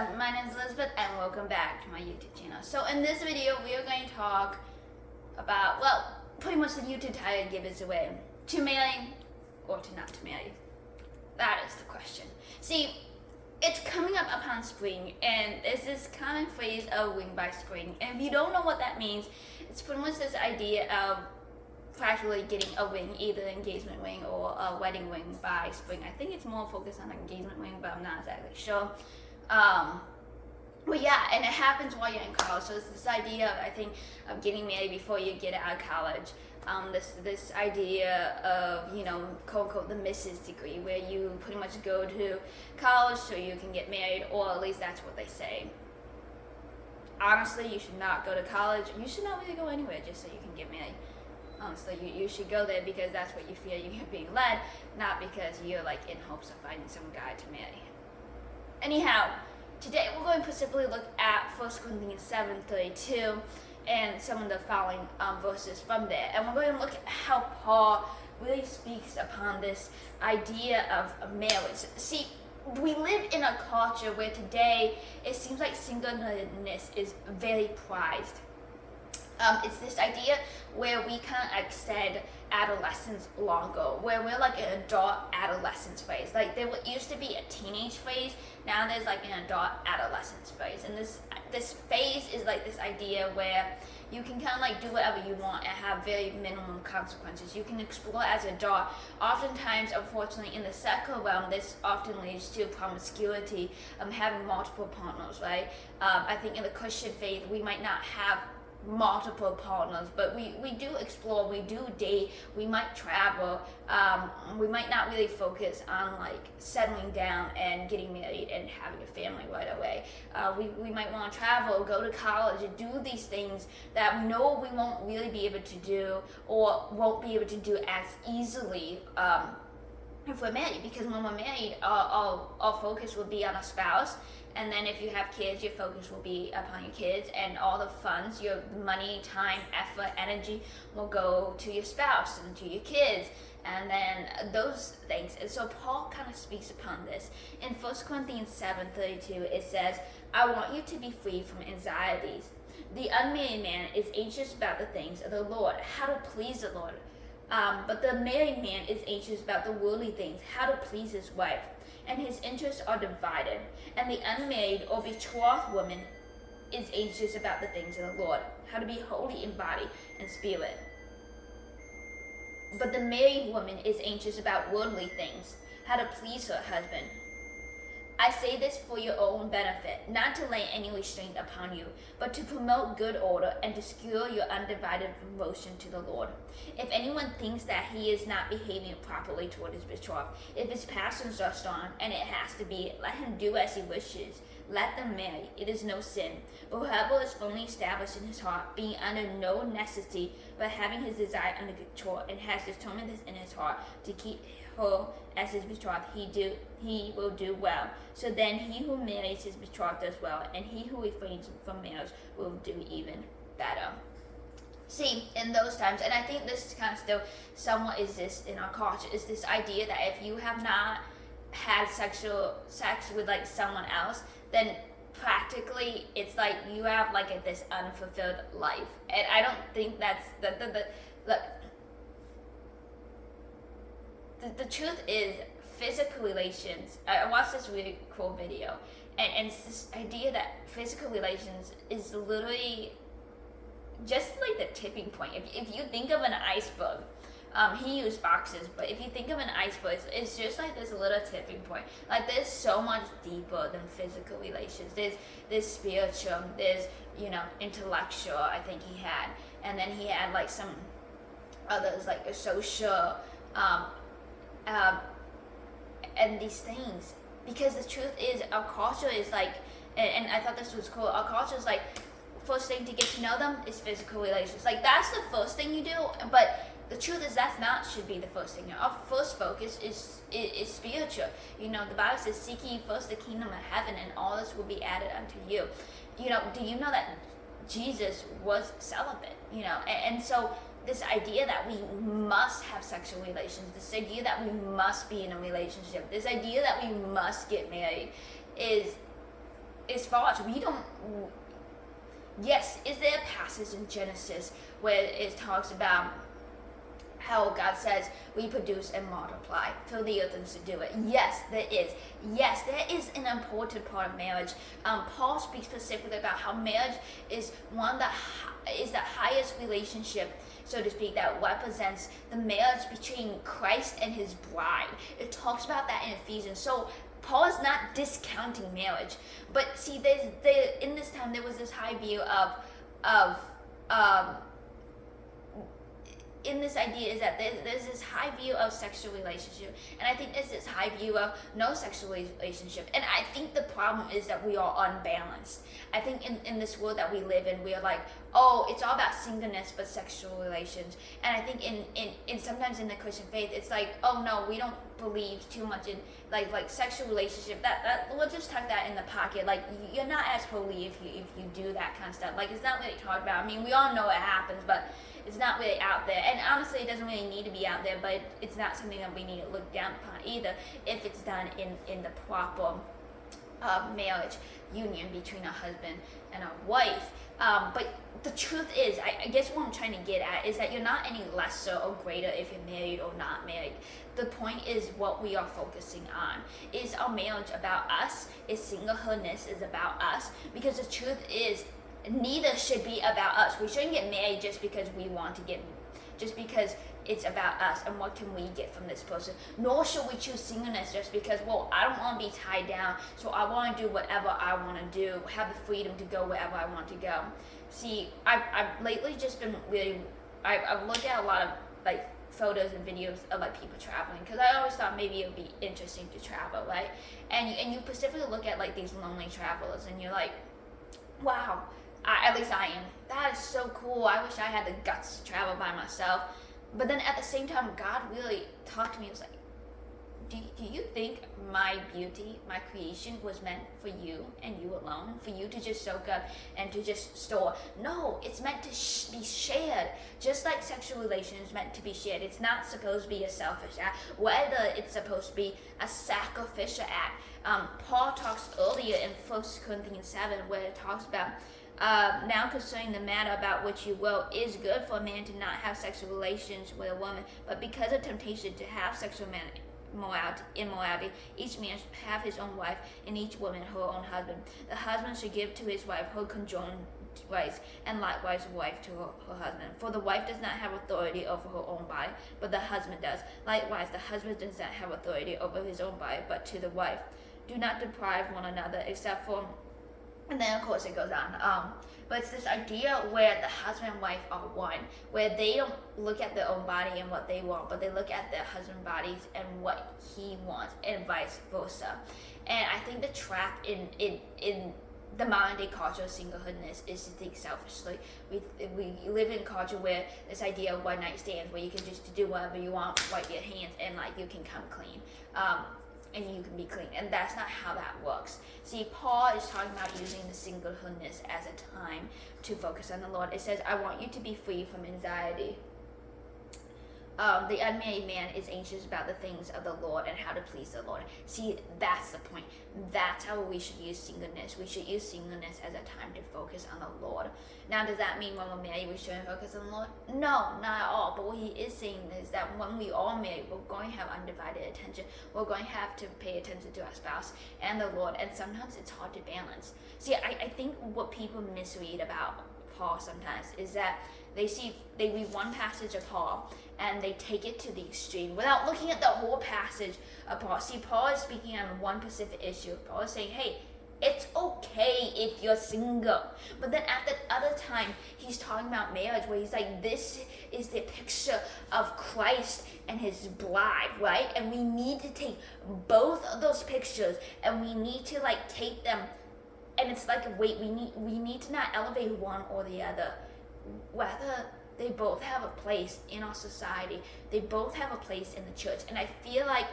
up? My name is Elizabeth and welcome back to my YouTube channel. So in this video we are going to talk about, well, pretty much the YouTube title gives away. To marry or to not to marry? That is the question. See, it's coming up upon spring and there's this common phrase of ring by spring. And if you don't know what that means, it's pretty much this idea of practically getting a ring, either an engagement ring or a wedding ring by spring. I think it's more focused on an engagement ring, but I'm not exactly sure. But yeah, and it happens while you're in college. So it's this idea of, I think, of getting married before you get out of college. This idea of, you know, quote unquote the missus degree, where you pretty much go to college so you can get married, or at least that's what they say. Honestly, you should not go to college. You should not really go anywhere just so you can get married. Honestly, you should go there because that's what you feel you're being led, not because you're like in hopes of finding some guy to marry. Anyhow, today we're going to specifically look at 1 Corinthians 7:32 and some of the following verses from there. And we're going to look at how Paul really speaks upon this idea of marriage. See, we live in a culture where today it seems like singleness is very prized. It's this idea where we kind of extend adolescence longer, where we're like an adult adolescence phase. Like there used to be a teenage phase, now there's like an adult adolescence phase. And this phase is like this idea where you can kind of like do whatever you want and have very minimum consequences. You can explore as an adult. Oftentimes, unfortunately, in the secular realm, this often leads to promiscuity, having multiple partners, right? I think in the Christian faith, we might not have multiple partners, but we do explore, we do date, we might travel, we might not really focus on like settling down and getting married and having a family right away. We might want to travel, go to college, and do these things that we know we won't really be able to do, or won't be able to do as easily if we're married, because when we're married, our focus will be on a spouse. And then if you have kids, your focus will be upon your kids, and all the funds, your money, time, effort, energy will go to your spouse and to your kids, and then those things. And so Paul kind of speaks upon this. In 1 Corinthians 7:32, it says, I want you to be free from anxieties. The unmarried man is anxious about the things of the Lord, how to please the Lord. But the married man is anxious about the worldly things, how to please his wife. And his interests are divided. And the unmarried or betrothed woman is anxious about the things of the Lord, how to be holy in body and spirit. But the married woman is anxious about worldly things, how to please her husband. I say this for your own benefit, not to lay any restraint upon you, but to promote good order and to secure your undivided devotion to the Lord. If anyone thinks that he is not behaving properly toward his betrothed, if his passions are strong, and it has to be, let him do as he wishes. Let them marry. It is no sin. But whoever is firmly established in his heart, being under no necessity, but having his desire under control, and has determined this in his heart to keep her as his betrothed, he will do well. So then he who marries his betrothed does well, and he who refrains from marriage will do even better. See, in those times, and I think this kind of still somewhat exists in our culture, is this idea that if you have not had sex with like someone else, then practically it's like you have like this unfulfilled life. And I don't think that's the truth is, physical relations, I watched this really cool video, and it's this idea that physical relations is literally just like the tipping point. If you think of an iceberg, he used boxes, but if you think of an iceberg, it's just like this little tipping point. Like there's so much deeper than physical relations. There's spiritual, there's, you know, intellectual, I think he had, and then he had like some others like a social, and these things, because the truth is our culture is like, and I thought this was cool, our culture is like, first thing to get to know them is physical relations. Like that's the first thing you do, but the truth is that's not should be the first thing. Our first focus is spiritual. You know, the Bible says, seek ye first the kingdom of heaven, and all this will be added unto you. You know, do you know that Jesus was celibate? You know, and so this idea that we must have sexual relations, this idea that we must be in a relationship, this idea that we must get married is as far as we don't, yes, is there a passage in Genesis where it talks about how God says reproduce and multiply, fill the earth and subdue it? Yes, there is. Yes, there is an important part of marriage. Paul speaks specifically about how marriage is is the highest relationship, so to speak, that represents the marriage between Christ and his bride. It talks about that in Ephesians. So Paul is not discounting marriage, but see, in this time there was this high view of in this idea is that there's this high view of sexual relationship, and I think there's this high view of no sexual relationship, and I think the problem is that we are unbalanced. I think in this world that we live in, we are like, oh, it's all about singleness but sexual relations, and I think in sometimes in the Christian faith, it's like, oh no, we don't believe too much in like sexual relationship. That we'll just tuck that in the pocket. Like, you're not as holy if you do that kind of stuff. Like, it's not really talked about. I mean, we all know it happens, but it's not really out there, and honestly it doesn't really need to be out there, but it's not something that we need to look down upon either if it's done in the proper marriage union between a husband and a wife. But the truth is, I guess what I'm trying to get at is that you're not any lesser or greater if you're married or not married. The point is what we are focusing on. Is our marriage about us? Is singlehoodness is about us? Because the truth is, neither should be about us. We shouldn't get married just because we want to just because it's about us and what can we get from this person. Nor should we choose singleness just because, well, I don't want to be tied down, so I want to do whatever I want to do, have the freedom to go wherever I want to go. See, I've lately just been really, I've looked at a lot of like photos and videos of like people traveling, because I always thought maybe it would be interesting to travel, right? And you specifically look at like these lonely travelers and you're like, wow, at least I am. That is so cool. I wish I had the guts to travel by myself. But then at the same time, God really talked to me. He was like, do you think my beauty, my creation was meant for you and you alone? For you to just soak up and to just store? No, it's meant to be shared. Just like sexual relations is meant to be shared. It's not supposed to be a selfish act. Whether it's supposed to be a sacrificial act. Paul talks earlier in 1 Corinthians 7 where it talks about now concerning the matter about which you will, is good for a man to not have sexual relations with a woman, but because of temptation to have sexual immorality, each man should have his own wife, and each woman her own husband. The husband should give to his wife her conjoined rights, and likewise the wife to her husband. For the wife does not have authority over her own body, but the husband does. Likewise, the husband does not have authority over his own body, but to the wife. Do not deprive one another, except for. And then of course it goes on. But it's this idea where the husband and wife are one, where they don't look at their own body and what they want, but they look at their husband's bodies and what he wants, and vice versa. And I think the trap in the modern day culture of singlehoodness is to think selfishly. We live in a culture where this idea of one night stands, where you can just do whatever you want, wipe your hands, and like you can come clean. And you can be clean, and that's not how that works. See, Paul is talking about using the singlehoodness as a time to focus on the Lord. It says, I want you to be free from anxiety. The unmarried man is anxious about the things of the Lord and how to please the Lord. See, that's the point. That's how we should use singleness. We should use singleness as a time to focus on the Lord. Now, does that mean when we're married we shouldn't focus on the Lord? No, not at all. But what he is saying is that when we are married, we're going to have undivided attention. We're going to have to pay attention to our spouse and the Lord. And sometimes it's hard to balance. See, I think what people misread about Paul sometimes is that they read one passage of Paul and they take it to the extreme without looking at the whole passage of Paul. See, Paul is speaking on one specific issue. Paul is saying, hey, it's okay if you're single. But then at the other time, he's talking about marriage where he's like, this is the picture of Christ and his bride, right? And we need to take both of those pictures and we need to like take them. And it's like, wait, we need to not elevate one or the other. Whether they both have a place in our society, they both have a place in the church. And I feel like,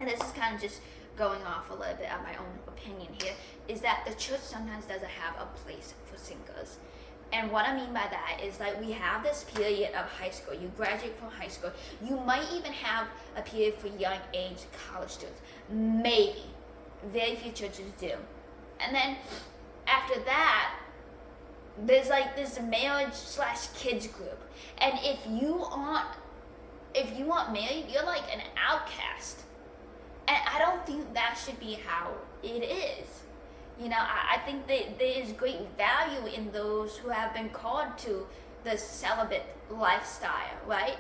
and this is kind of just going off a little bit of my own opinion here, is that the church sometimes doesn't have a place for singles. And what I mean by that is like we have this period of high school. You graduate from high school. You might even have a period for young age college students. Maybe. Very few churches do. And then after that, there's like this marriage/kids group, and if you aren't married, you're like an outcast. And I don't think that should be how it is. I think that there is great value in those who have been called to the celibate lifestyle, right?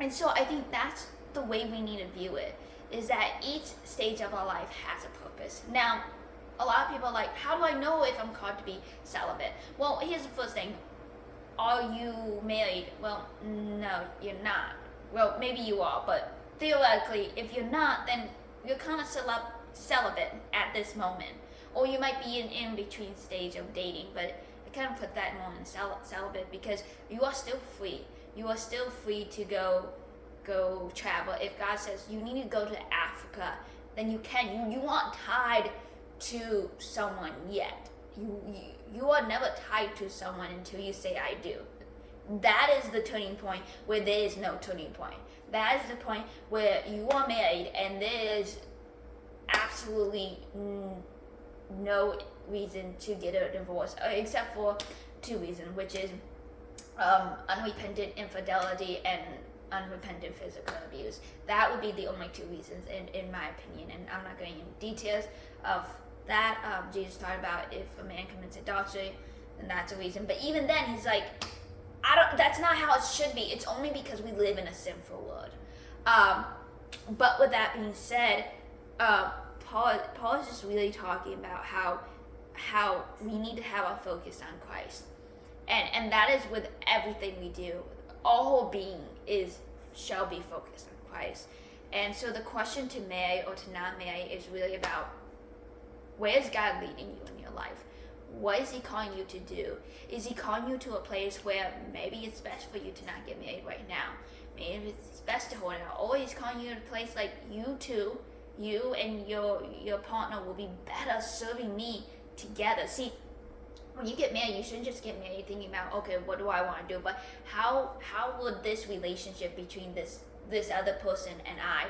And so I think that's the way we need to view it, is that each stage of our life has a purpose. Now, a lot of people are like, how do I know if I'm called to be celibate? Well, here's the first thing. Are you married? Well, no, you're not. Well, maybe you are, but theoretically, if you're not, then you're kind of celibate at this moment. Or you might be in between stage of dating, but I kind of put that more in celibate, because you are still free. You are still free to go travel. If God says you need to go to Africa, then you can. You aren't tied to someone yet. You are never tied to someone until you say I do. That is the turning point where there is no turning point. That is the point where you are married and there is absolutely no reason to get a divorce, except for two reasons, which is unrepentant infidelity and unrepentant physical abuse. That would be the only two reasons, in my opinion, and I'm not going into details of that. Jesus talked about if a man commits adultery, then that's a reason. But even then, he's like, that's not how it should be. It's only because we live in a sinful world. But with that being said, Paul is just really talking about how we need to have our focus on Christ. And that is with everything we do. Our whole being shall be focused on Christ. And so the question to marry or to not marry is really about, where is God leading you in your life? What is he calling you to do? Is he calling you to a place where maybe it's best for you to not get married right now? Maybe it's best to hold it out. Or he's calling you to a place like you and your partner will be better serving me together. See, when you get married, you shouldn't just get married thinking about, okay, what do I want to do? But how would this relationship between this other person and I,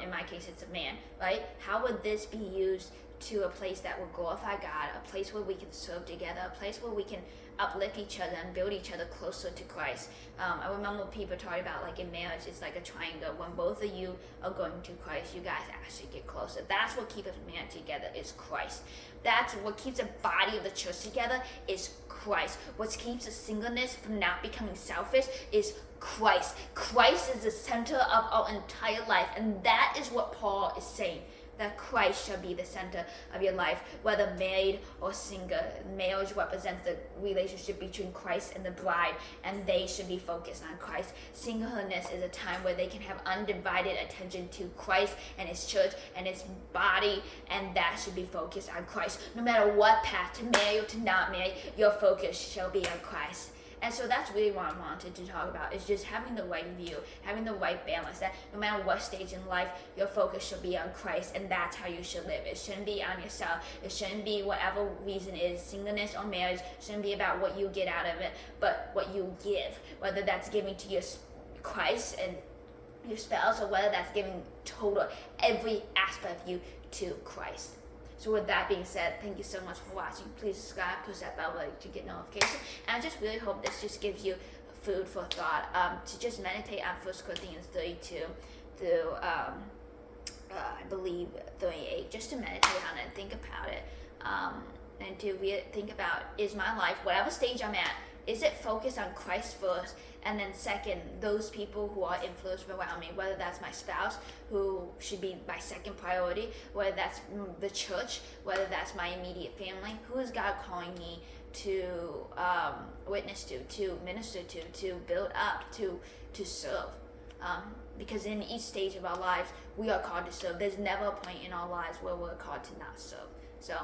in my case it's a man, right? How would this be used to a place that will glorify God, a place where we can serve together, a place where we can uplift each other and build each other closer to Christ. I remember people talking about, like, in marriage, it's like a triangle. When both of you are going to Christ, you guys actually get closer. That's what keeps a man together, is Christ. That's what keeps the body of the church together, is Christ. What keeps a singleness from not becoming selfish is Christ. Christ is the center of our entire life, and that is what Paul is saying, that Christ shall be the center of your life, whether married or single. Marriage represents the relationship between Christ and the bride, and they should be focused on Christ. Singleness is a time where they can have undivided attention to Christ and his church and his body, and that should be focused on Christ. No matter what path, to marry or to not marry, your focus shall be on Christ. And so that's really what I wanted to talk about, is just having the right view, having the right balance, that no matter what stage in life, your focus should be on Christ, and that's how you should live. It shouldn't be on yourself. It shouldn't be whatever reason is, singleness or marriage. It shouldn't be about what you get out of it, but what you give, whether that's giving to your Christ and your spouse, or whether that's giving total, every aspect of you to Christ. So with that being said, thank you so much for watching. Please subscribe, push that bell button to get notifications. And I just really hope this just gives you food for thought, to just meditate on 1 Corinthians 32 through, I believe, 38. Just to meditate on it and think about it. And to really think about, is my life, whatever stage I'm at, is it focused on Christ first? And then second, those people who are influenced around me, whether that's my spouse, who should be my second priority, whether that's the church, whether that's my immediate family, who is God calling me to witness to minister to build up, to serve? Because in each stage of our lives, we are called to serve. There's never a point in our lives where we're called to not serve. So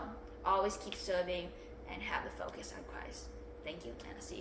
always keep serving and have the focus on Christ. Thank you, and I'll see you guys.